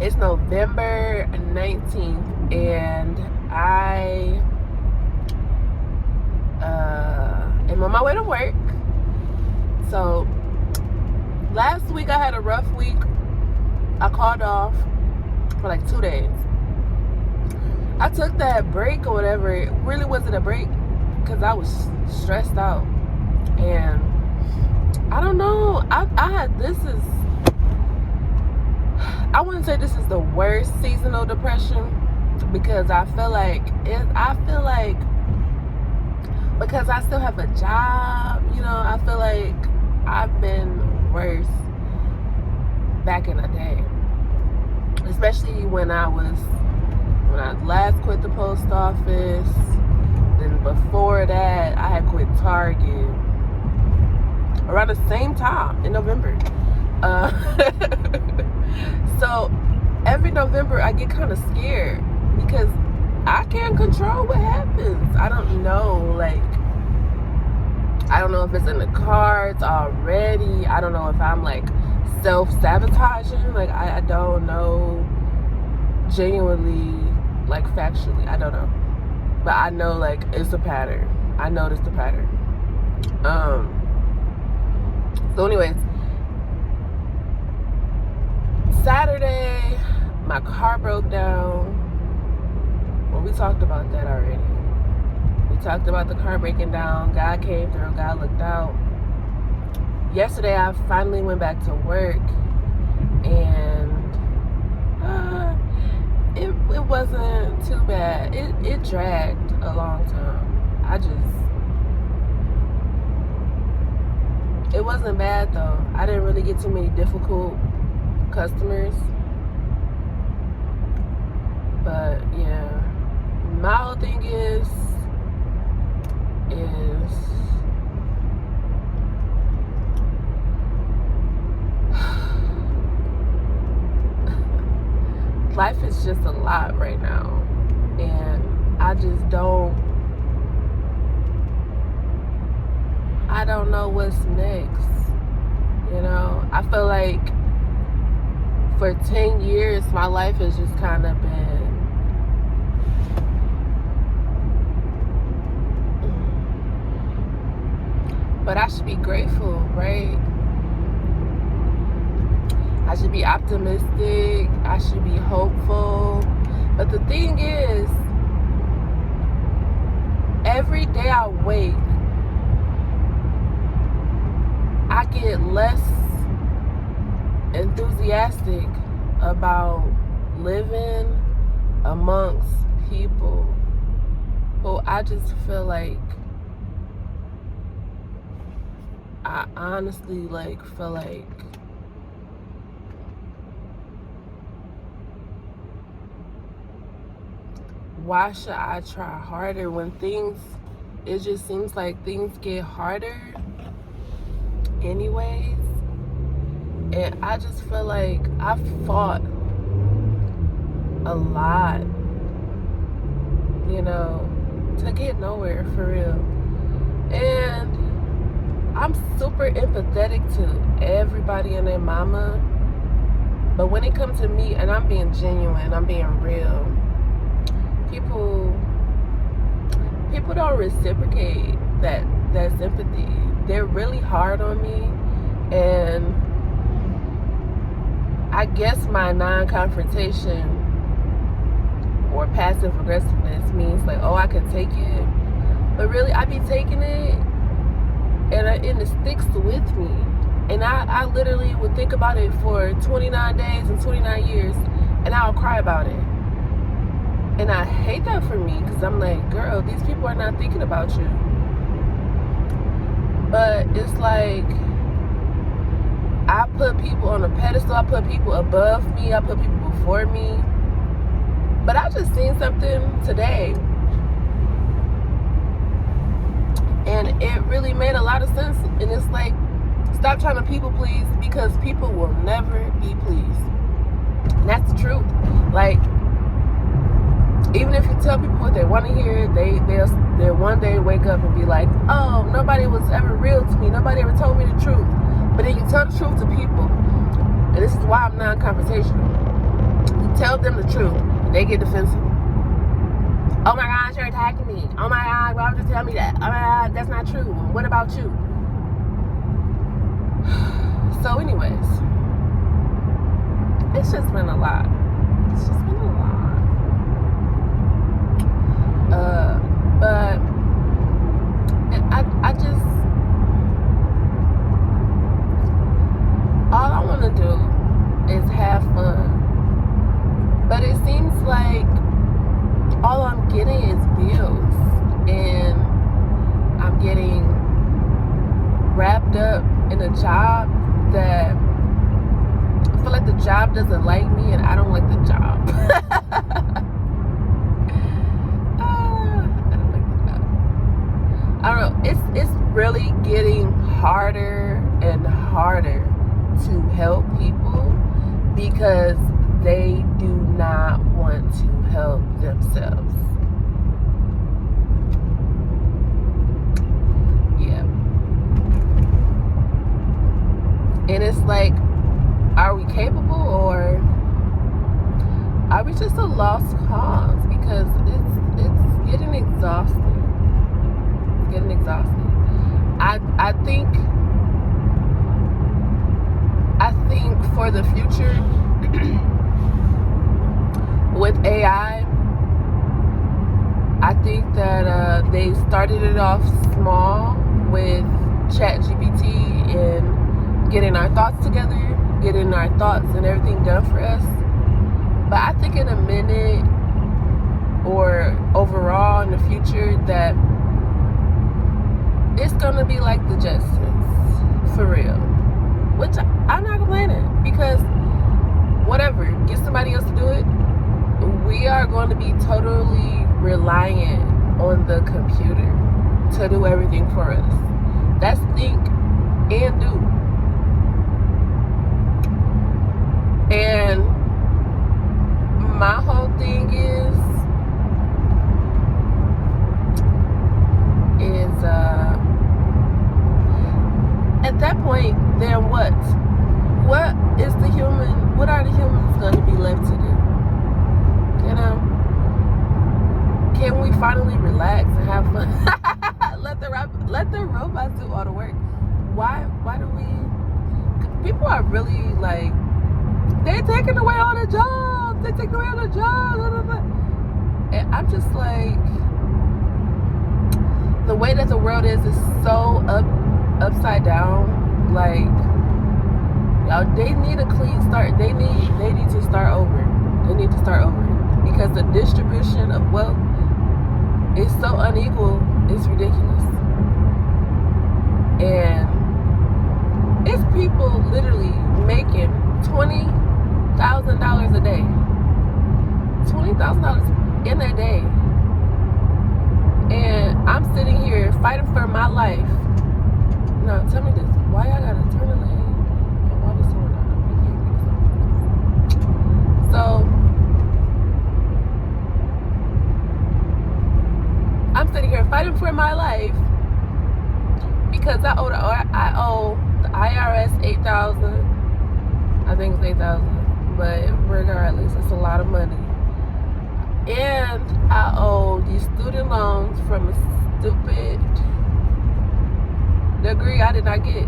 It's November 19th, and I I'm on my way to work. So last week I had a rough week. I called off for like 2 days. I took that break or whatever. It really wasn't a break because I was stressed out. And I don't know. I wouldn't say this is the worst seasonal depression because I feel like because I still have a job, you know, I feel like I've been worse back in the day. Especially when I last quit the post office. Then before that, I had quit Target around the same time in November. So every November I get kind of scared because I can't control what happens. I don't know if it's in the cards already. I don't know if I'm like self-sabotaging. Like I don't know genuinely, like factually, I don't know. But I know like it's a pattern. I noticed the pattern. So anyways, Saturday, my car broke down. Well, we talked about that already. We talked about the car breaking down. God came through. God looked out. Yesterday, I finally went back to work, and it wasn't too bad. It dragged a long time. It wasn't bad though. I didn't really get too many difficult customers. But yeah, my whole thing is life is just a lot right now, and I don't know what's next. You know, I feel like for 10 years my life has just kind of been but I should be grateful, right? I should be optimistic. I should be hopeful. But the thing is, every day I wake, I get less enthusiastic about living amongst people who I just feel like, I honestly feel like why should I try harder when it just seems like things get harder anyways. And I just feel like I've fought a lot, you know, to get nowhere for real. And I'm super empathetic to everybody and their mama. But when it comes to me, and I'm being genuine, I'm being real, people don't reciprocate that sympathy. They're really hard on me, and I guess my non-confrontation or passive aggressiveness means like, oh, I can take it, but really I be taking it, and it sticks with me, and I literally would think about it for 29 days and 29 years, and I'll cry about it. And I hate that for me, because I'm like, girl, these people are not thinking about you. But it's like, I put people on a pedestal, I put people above me, I put people before me. But I just seen something today, and it really made a lot of sense. And it's like, stop trying to people please, because people will never be pleased. And that's the truth. Like, even if you tell people what they want to hear, they'll one day wake up and be like, oh, nobody was ever real to me. Nobody ever told me the truth. But then you tell the truth to people. And this is why I'm non-confrontational. You tell them the truth, and they get defensive. Oh my gosh, you're attacking me. Oh my God, why would you tell me that. That's not true. What about you? So anyways, it's just been a lot. It's just been a lot. But I just, all I want to do is have fun. But it seems like all I'm getting is bills, and I'm getting wrapped up in a job that I feel like the job doesn't like me, and I don't like the job. I don't like the job. I don't know. It's really getting harder and harder to help people because they do not want to help themselves. Yeah. And it's like, are we capable, or are we just a lost cause? Because it's getting exhausting. It's getting exhausting. I think for the future, with AI, I think that they started it off small with ChatGPT and getting our thoughts together, getting our thoughts and everything done for us. But I think in a minute, or overall in the future, that it's gonna be like the Jetsons, for real. Which I'm not complaining, because whatever, get somebody else to do it. We are going to be totally reliant on the computer to do everything for us. That's think and do. And my whole thing is at that point, then what? What are the humans going to be left to do? You know? Can we finally relax and have fun? let the robots do all the work. Why do we? People are really like, they're taking away all the jobs. They're taking away all the jobs. Blah, blah, blah. And I'm just like, the way that the world is so upside down. Like, y'all, they need a clean start. They need to start over. They need to start over, because the distribution of wealth is so unequal. It's ridiculous. And it's people literally making $20,000 a day. $20,000 in a day. And I'm sitting here fighting for my life. Now, tell me this. Why I gotta turn the lane? And why was someone over here? So, I'm sitting here fighting for my life because I owe the IRS $8,000. I think it's $8,000, but regardless, it's a lot of money. And I owe these student loans from a stupid degree I did not get.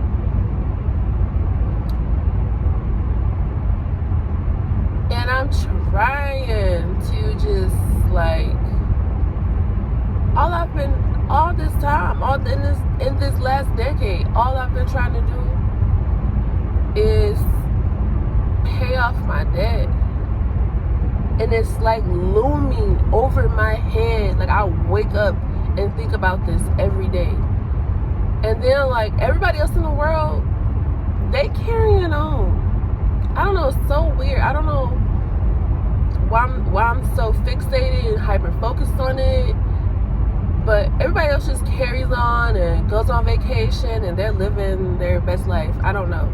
And I'm trying to just like, all this time, in this last decade, all I've been trying to do is pay off my debt. And it's like looming over my head. Like, I wake up and think about this every day. And then, like, everybody else in the world, they carrying on. I don't know, it's so weird. I don't know why I'm so fixated and hyper-focused on it. But everybody else just carries on and goes on vacation and they're living their best life. I don't know.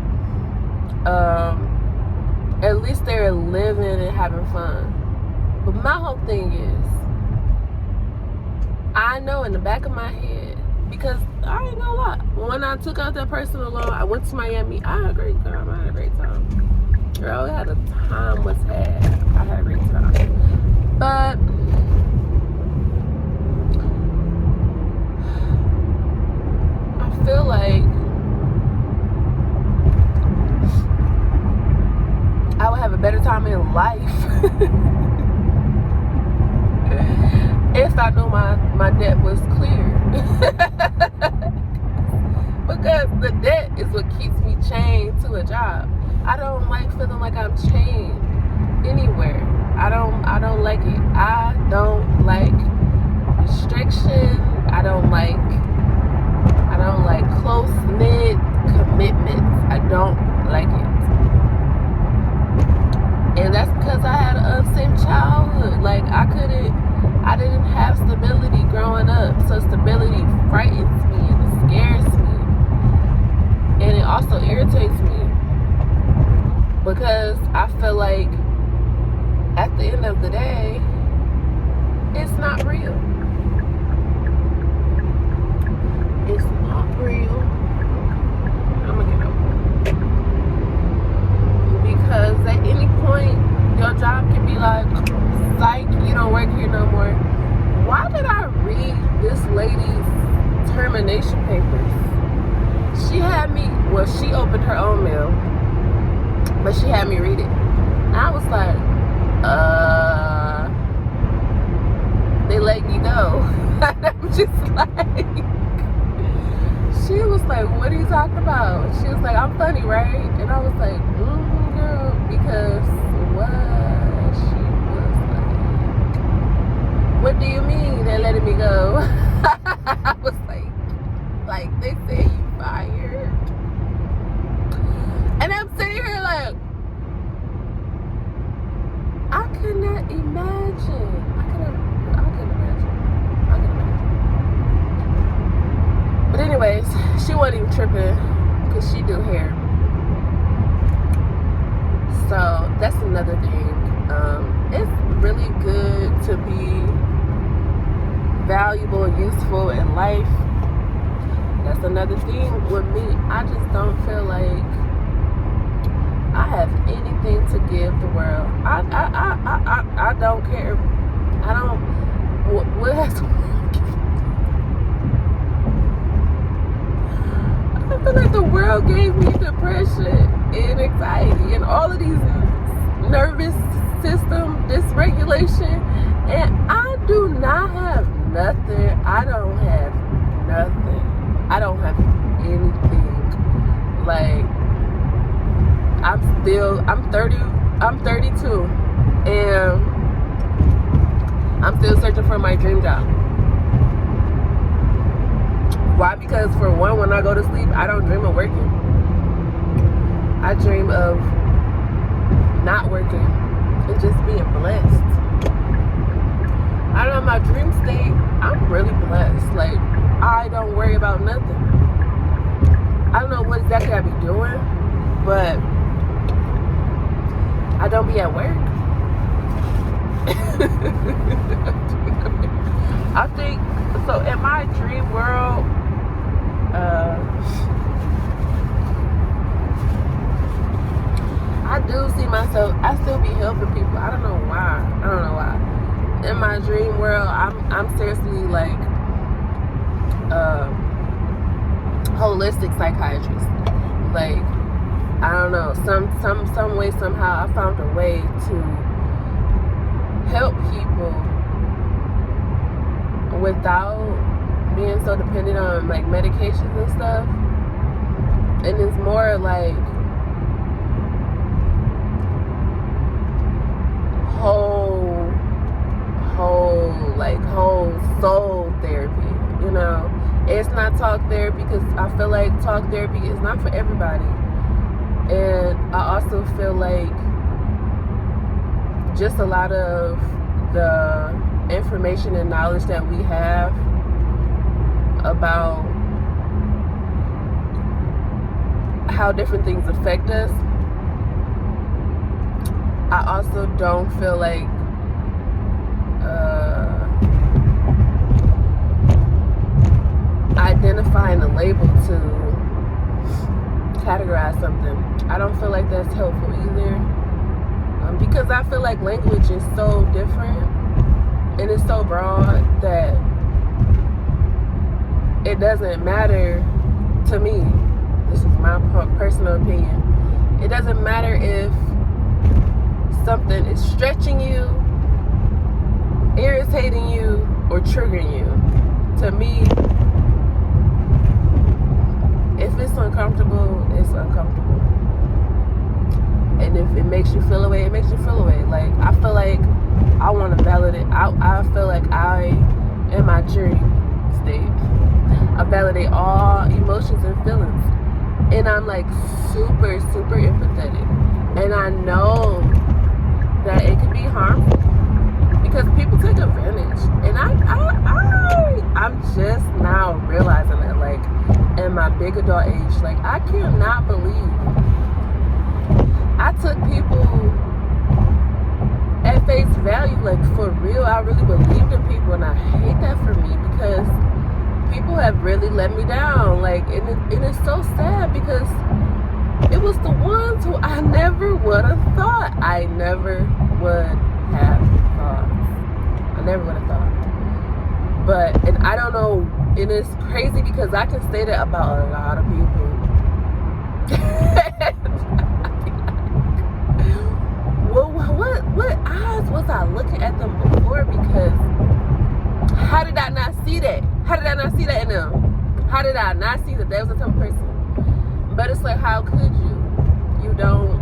At least they're living and having fun. But my whole thing is, I know in the back of my head, because I ain't gonna lie, when I took out that personal loan, I went to Miami. I had a great time. Girl, I had a time was had. I had a great time. But feel like I would have a better time in life if I knew my debt was clear. Because the debt is what keeps me chained to a job. I don't like feeling like I'm chained anywhere. I don't like it. I don't like restriction. I don't like close-knit commitments. I don't like it. And that's because I had an unsafe childhood. Like, I didn't have stability growing up. So stability frightens me and it scares me. And it also irritates me. Because I feel like at the end of the day, it's not real. It's not real. I'm gonna get over it. Because at any point, your job can be like, psych, you don't work here no more. Why did I read this lady's termination papers? She had me, well, she opened her own mail, but she had me read it. And I was like, they let you go. I'm just like, she was like, what are you talking about? She was like, I'm funny, right? And I was like, girl, because what? She was like, what do you mean they're letting me go? I was like they say you fired. And I'm sitting here like, I could not imagine. I couldn't imagine. But anyways, she wasn't even tripping because she do hair. So that's another thing. It's really good to be valuable and useful in life. That's another thing with me. I just don't feel like I have anything to give the world. I don't care. I don't. What has? I feel like the world gave me depression and anxiety and all of these nervous system dysregulation, and I do not have nothing. I don't have nothing. I don't have anything. Like, I'm 32, and I'm still searching for my dream job. Why? Because for one, when I go to sleep, I don't dream of working. I dream of not working and just being blessed. I don't know, my dream state, I'm really blessed. Like, I don't worry about nothing. I don't know what exactly I be doing, but I don't be at work. I think, so in my dream world, I do see myself, I still be helping people. I don't know why. In my dream world, I'm seriously like holistic psychiatrist. Like, I don't know, some way, somehow I found a way to help people without being so dependent on like medications and stuff. And it's more like whole soul therapy, you know. It's not talk therapy, because I feel like talk therapy is not for everybody. And I also feel like just a lot of the information and knowledge that we have about how different things affect us, I also don't feel like identifying a label to categorize something. I don't feel like that's helpful either, because I feel like language is so different and it's so broad that it doesn't matter to me, this is my personal opinion, it doesn't matter if something is stretching you, irritating you, or triggering you. To me, if it's uncomfortable, it's uncomfortable. And if it makes you feel away, it makes you feel away. Like, I feel like I want to validate. I feel like I, in my journey state, I validate all emotions and feelings. And I'm like super, super empathetic. And I know that it can be harmful because people take advantage. And I'm just now realizing that, like, in my big adult age, like, I cannot believe I took people at face value, like, for real. I really believed in people, and I hate that for me because people have really let me down. Like, and it's so sad because it was the ones who I never would have thought. I never would have thought. But, and I don't know, and it's crazy because I can say that about a lot of people. Well, what eyes was I looking at them before? Because how did I not see that? How did I not see that in them? How did I not see that they was a type of person? But it's like, how could you? You don't,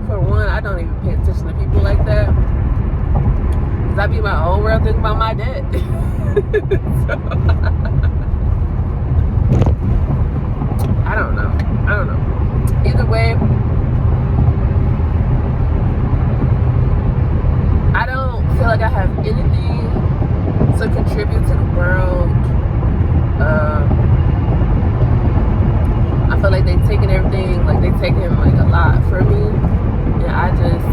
for one, I don't even pay attention to people like that. Because I be in my own world thinking about my dad. I don't know. Either way, I don't feel like I have anything to contribute to the world. I feel like they've taken everything, like they've taken like a lot from me, and I just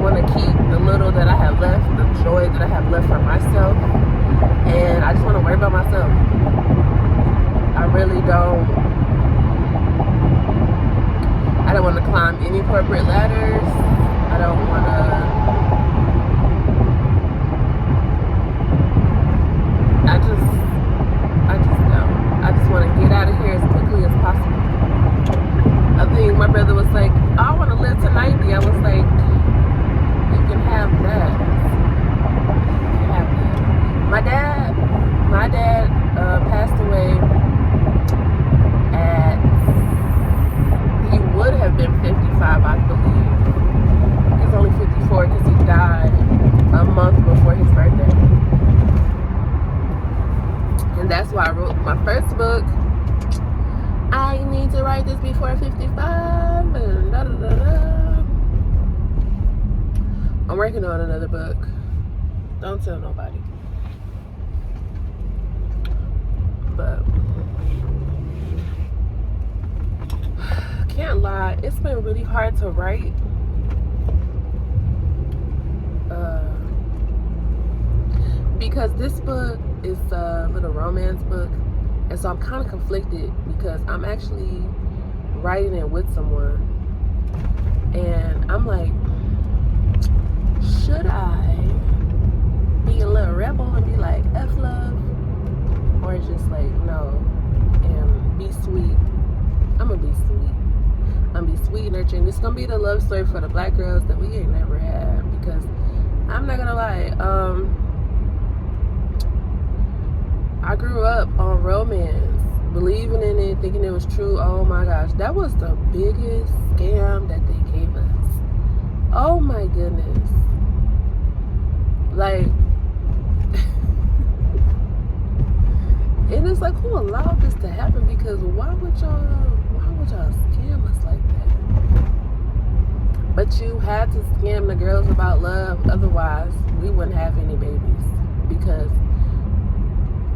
want to keep the little that I have left, the joy that I have left for myself, and I just want to worry about myself. I really don't. I don't want to climb any corporate ladders. I don't want to. I just want to get out of here as quickly as possible. I think my brother was like, I want to live to 90. I was like, you can have that. My dad passed away at, he would have been 55, I believe. He's only 54 because he died a month before his birthday. And that's why I wrote my first book. I need to write this before 55. And da, da, da, da. I'm working on another book. Don't tell nobody. But can't lie, it's been really hard to write. Because this book is a little romance book, and so I'm kind of conflicted because I'm actually writing it with someone, and I'm like, should I be a little rebel and be like F love, or just like no and be sweet? I'm gonna be sweet. I'm gonna be sweet and nurturing. This is gonna be the love story for the black girls that we ain't never had, because I'm not gonna lie, I grew up on romance, believing in it, thinking it was true. Oh my gosh, that was the biggest scam that they gave us. Oh my goodness. Like, and it's like, who allowed this to happen? Because why would y'all scam us like that? But you had to scam the girls about love, otherwise we wouldn't have any babies. Because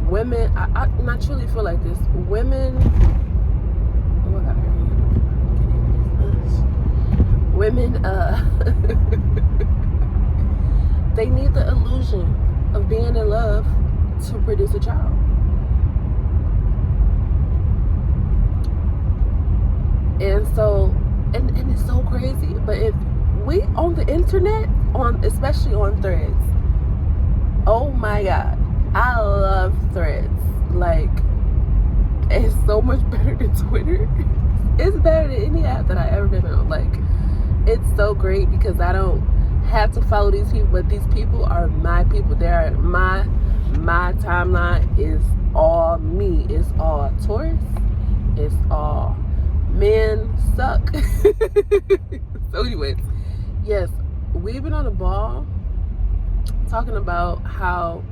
women, I truly feel like this. Women, oh, I got women, they need the illusion of being in love to produce a child. And so, and it's so crazy, but if we on the internet, especially on Threads, oh my God, I love Threads. Like, it's so much better than Twitter. It's better than any app that I ever been on. Like, it's so great because I don't have to follow these people, but these people are my people. They are my timeline is all me. It's all Taurus. It's all men suck. So anyways, yes, we've been on a ball talking about how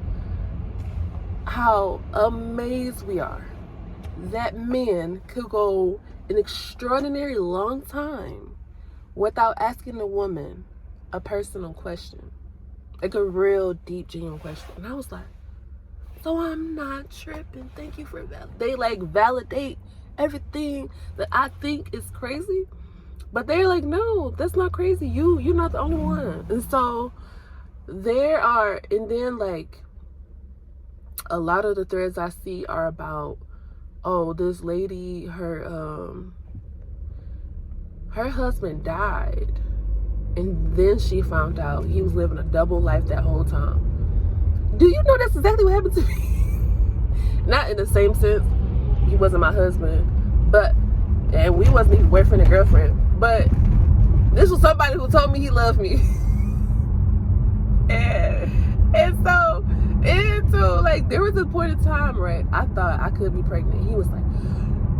amazed we are that men could go an extraordinary long time without asking a woman a personal question, like a real deep, genuine question. And I was like, so I'm not tripping. Thank you for that. They like validate everything that I think is crazy, but they're like, no, that's not crazy. You're not the only one. And so there are, and then like a lot of the threads I see are about, oh, this lady, her husband died, and then she found out he was living a double life that whole time. Do you know that's exactly what happened to me? Not in the same sense, he wasn't my husband, but, and we wasn't even boyfriend and girlfriend, but this was somebody who told me he loved me. and so, like, there was a point in time, right, I thought I could be pregnant. He was like,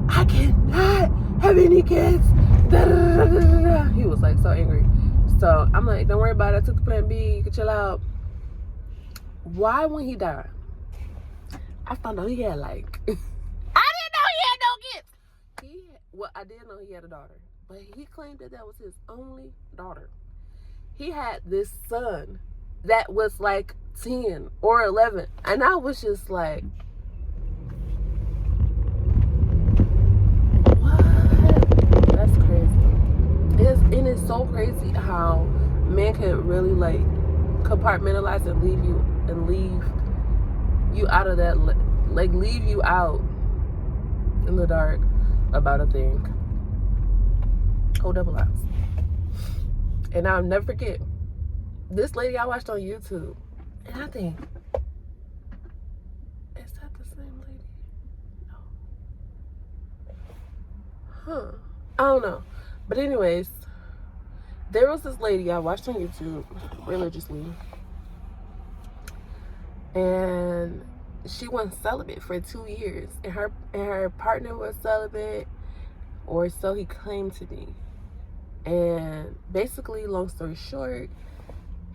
I cannot have any kids. Da, da, da, da, da. He was like so angry. So I'm like, don't worry about it. I took the plan B. You can chill out. Why, when he died, I found out he had like, I didn't know he had no kids. Well, I did know he had a daughter, but he claimed that was his only daughter. He had this son that was like 10 or 11, and I was just like, what? That's crazy. And it's so crazy how men can really like compartmentalize and leave you out of that, like leave you out in the dark about a thing. Oh, double eyes. And I'll never forget this lady I watched on YouTube, and I think, is that the same lady? No. I don't know. But anyways, there was this lady I watched on YouTube religiously, and she went celibate for 2 years, and her partner was celibate, or so he claimed to be. And basically, long story short,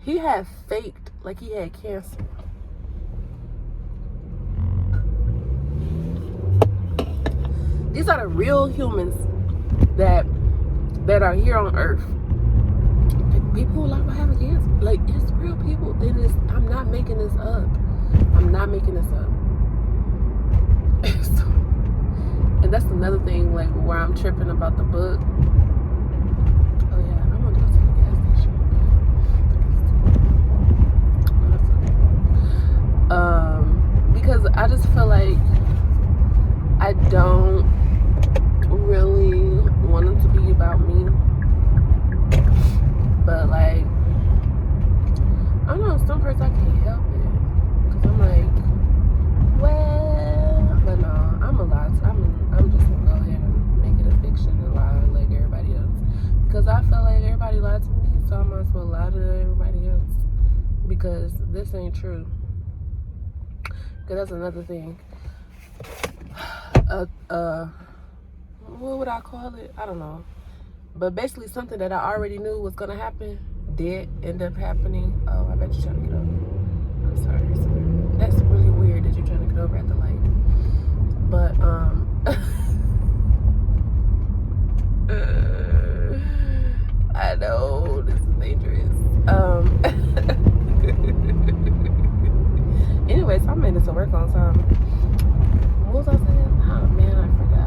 he had faked like he had cancer. These are the real humans that are here on Earth. People who lie about having cancer, like, it's real people. I'm not making this up. I'm not making this up. And that's another thing, like, where I'm tripping about the book. Oh yeah, I'm gonna go to the gas station. Because I just feel like I don't really want it to be about me, but like, I don't know, some parts I can't help it, because I'm like, well, but no, I'm just gonna go ahead and make it a fiction and lie like everybody else, because I feel like everybody lied to me, so I might as well lie to everybody else, because this ain't true. Because that's another thing. What would I call it? I don't know. But basically something that I already knew was gonna happen did end up happening. Oh, I bet you're trying to get over. I'm sorry. That's really weird that you're trying to get over at the light. But I know this is dangerous. Anyways, I made it to work on time. What was I saying? Oh man, I forgot.